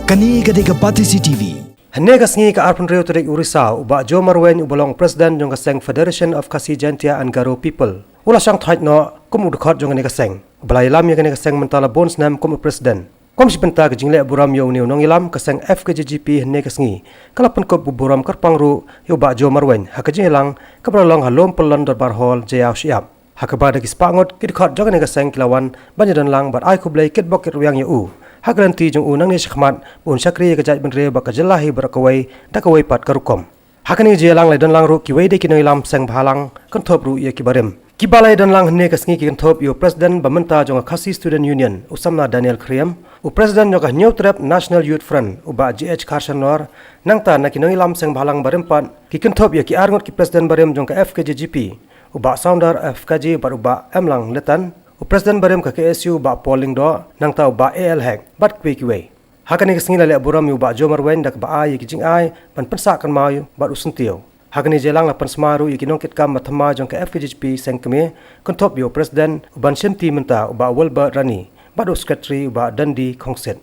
Kani gade Pati CTV. Henne kasngi ka arpun reu terik Urisa uba Jo Marwen ubolong Presiden jong kaseng Federation of Khasi Jantia and Garo People. Ula sang thait no kum udkhot jong ne kaseng. Balai lam ye kaseng mentala bons nam kum Presiden. Kom si penta ke jingle buram yo niu nong ilam kaseng FKJGP henne kasngi. Kalapun kop buram karpang ru yo ba Jo Marwen hakajingelang kabralong halom pelon darbar hall jayau siap. Hakabada kispangot kidkhot jong ne kaseng kilawan banyadan lang bar ai kublai kitbok kiruyang yo Hagranti jong unang ni Syekmat pun syakri kejat benre bakajelahi berakawai dakawai pat karukom. Hakani je lang lai dan lang ru kiwai de kinoi lam seng bhalang kanthop ru ye kibarem. Kibalai dan lang hne kasngi ki kanthop yo President bamenta jong Khasi Student Union usamna Daniel Kriam u President jong New Trap National Youth Front u ba GH Karshanor nangta na kinoi lam seng bhalang barempan ki kanthop ye ki arngot ki President barem jong ka FKJGP u ba sounder FKJ bar u ba emlang letan Presiden barem ka KSU ba polling do nang tau ba AL hack bat kwe kiwe. Hakani kasngi lale buram yu ba Jo Marwen dak ba ai ki jing ai pan pensa kan mau ba usentio. Hakani jelang la pan smaru i kinongkit kam mathama jong ka FKJP seng keme kontop yu presiden ban semti menta ba Wilbur Rani ba secretary ba Dandi Khongset.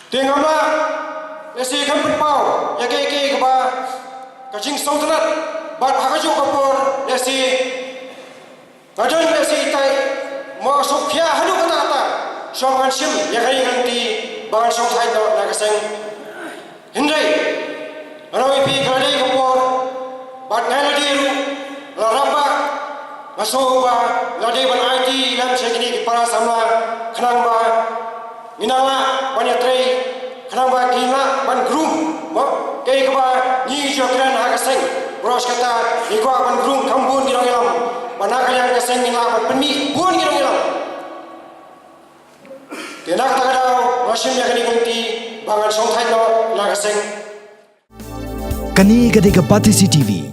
Tengok esi kan berpau ya ke ba kacing sautanat bat hakajuk kapur esi kajon esi tai masuk pia hadu kata soman sim ya kali ganti bangan song thai do na kaseng hindai rawi pi kali kapur bat ngai diru laraba masuk ba ladi ban IT lam sekini para samla khnang ba minala banyak tray kenang ba kina ban grum mo kay ka ba ni jokran ha kaseng bros kata ni ko ban grum kambun girong ilam manaka yang kaseng ni ban peni bun girong ilam tenak ta daw masim ya kani kunti bangan song thai no la kaseng Kani gade Pati CTV.